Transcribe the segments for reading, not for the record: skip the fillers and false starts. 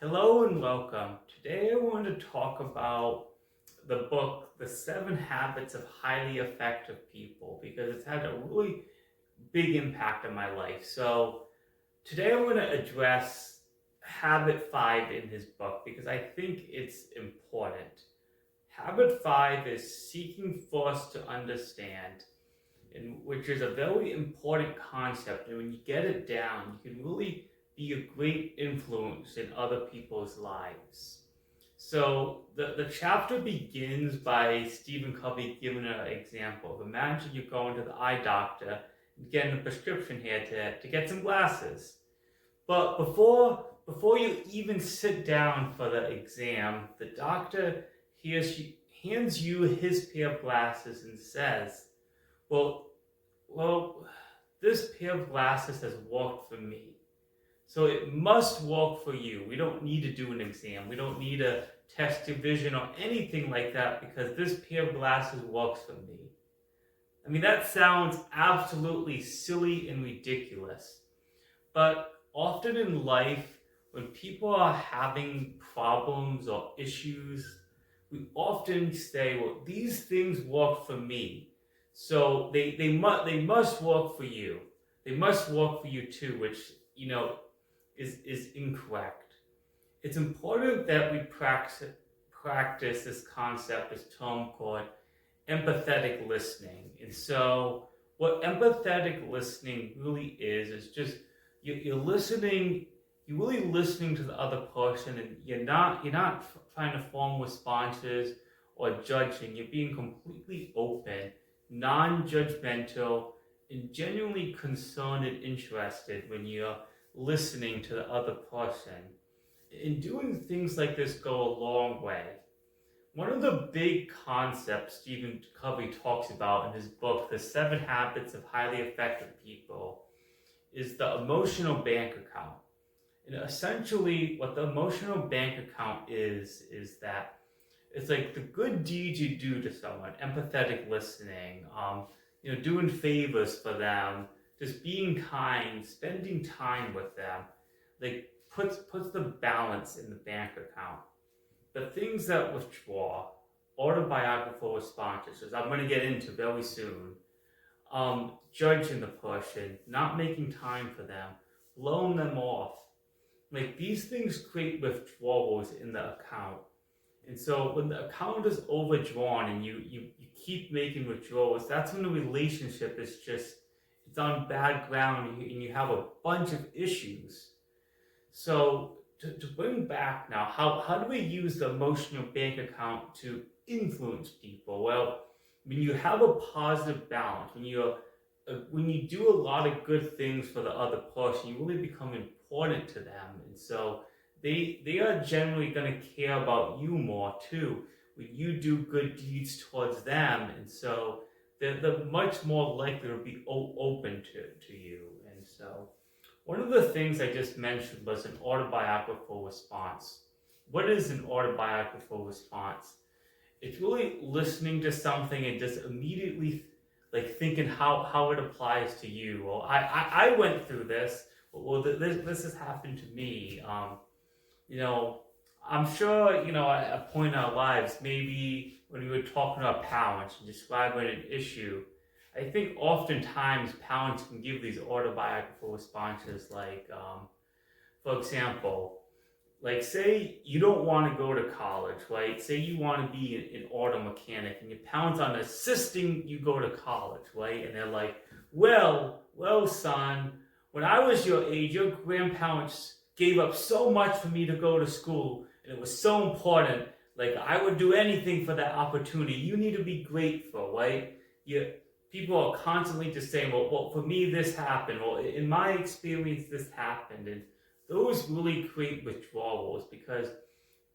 Hello and welcome. Today I want to talk about the book, The 7 Habits of Highly Effective People, because it's had a really big impact on my life. So today I'm going to address Habit 5 in his book because I think it's important. Habit 5 is seeking first to understand, which is a very important concept. And when you get it down, you can really be a great influence in other people's lives. So the chapter begins by Stephen Covey giving an example. Imagine you're going to the eye doctor and getting a prescription here to get some glasses. But before you even sit down for the exam, the doctor hands you his pair of glasses and says, well, well, this pair of glasses has worked for me. So it must work for you. We don't need to do an exam. We don't need to test your vision or anything like that because this pair of glasses works for me. I mean, that sounds absolutely silly and ridiculous. But often in life, when people are having problems or issues, we often say, well, these things work for me. So they must work for you. They must work for you too, which, is incorrect. It's important that we practice this concept, this term called empathetic listening. And so what empathetic listening really is just you're listening, you're really listening to the other person, and you're not trying to form responses or judging. You're being completely open, non-judgmental, and genuinely concerned and interested when you're listening to the other person. And doing things like this go a long way. One of the big concepts Stephen Covey talks about in his book, The 7 Habits of Highly Effective People, is the emotional bank account. And essentially, what the emotional bank account is that it's like the good deeds you do to someone, empathetic listening, doing favors for them, just being kind, spending time with them, like puts the balance in the bank account. The things that withdraw, autobiographical responses, as I'm going to get into very soon, judging the person, not making time for them, blowing them off. Like these things create withdrawals in the account. And so when the account is overdrawn and you keep making withdrawals, that's when the relationship is just, it's on bad ground and you have a bunch of issues. So to bring back now, how do we use the emotional bank account to influence people? Well, when you have a positive balance, when you do a lot of good things for the other person, you really become important to them. And so they are generally going to care about you more too when you do good deeds towards them. And so they're much more likely to be open to you. And so one of the things I just mentioned was an autobiographical response. What is an autobiographical response? It's really listening to something and just immediately like thinking how it applies to you. Well, I went through this. Well, this has happened to me. I'm sure, at a point in our lives, maybe when we were talking to our parents and describing an issue, I think oftentimes parents can give these autobiographical responses like, for example, like say you don't want to go to college, right? Say you want to be an auto mechanic and your parents are insisting you go to college, right? And they're like, well, son, when I was your age, your grandparents gave up so much for me to go to school and it was so important. Like I would do anything for that opportunity. You need to be grateful, right? People are constantly just saying, well, for me, this happened. Well, in my experience, this happened. And those really create withdrawals because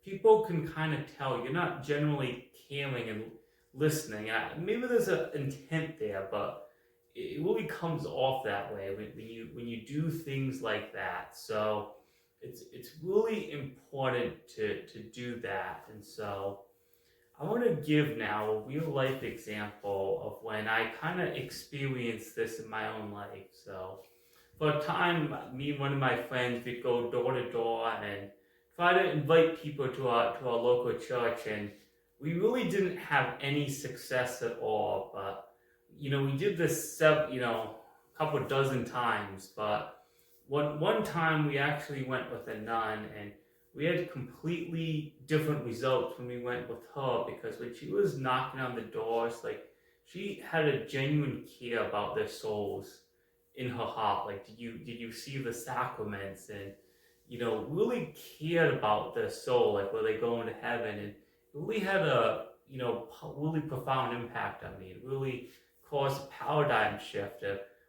people can kind of tell you're not generally caring and listening. Maybe there's an intent there, but it really comes off that way when you do things like that. So it's really important to do that. And so I want to give now a real life example of when I kind of experienced this in my own life. So for a time, me and one of my friends, we'd go door to door and try to invite people to our local church, and we really didn't have any success at all. But we did this a couple dozen times. But one time we actually went with a nun, and we had completely different results when we went with her, because when she was knocking on the doors, like, she had a genuine care about their souls in her heart. Like, did you see the sacraments, and really cared about their soul, like, were they going to heaven? And it really had a really profound impact on me. It really caused a paradigm shift.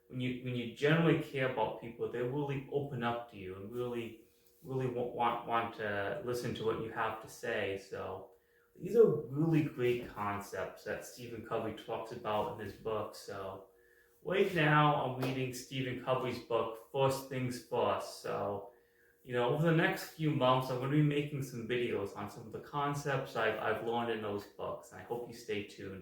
When you generally care about people, they really open up to you and really want to listen to what you have to say. So these are really great concepts that Stephen Covey talks about in his book. So right now I'm reading Stephen Covey's book, First Things First. So over the next few months, I'm going to be making some videos on some of the concepts I've learned in those books. And I hope you stay tuned.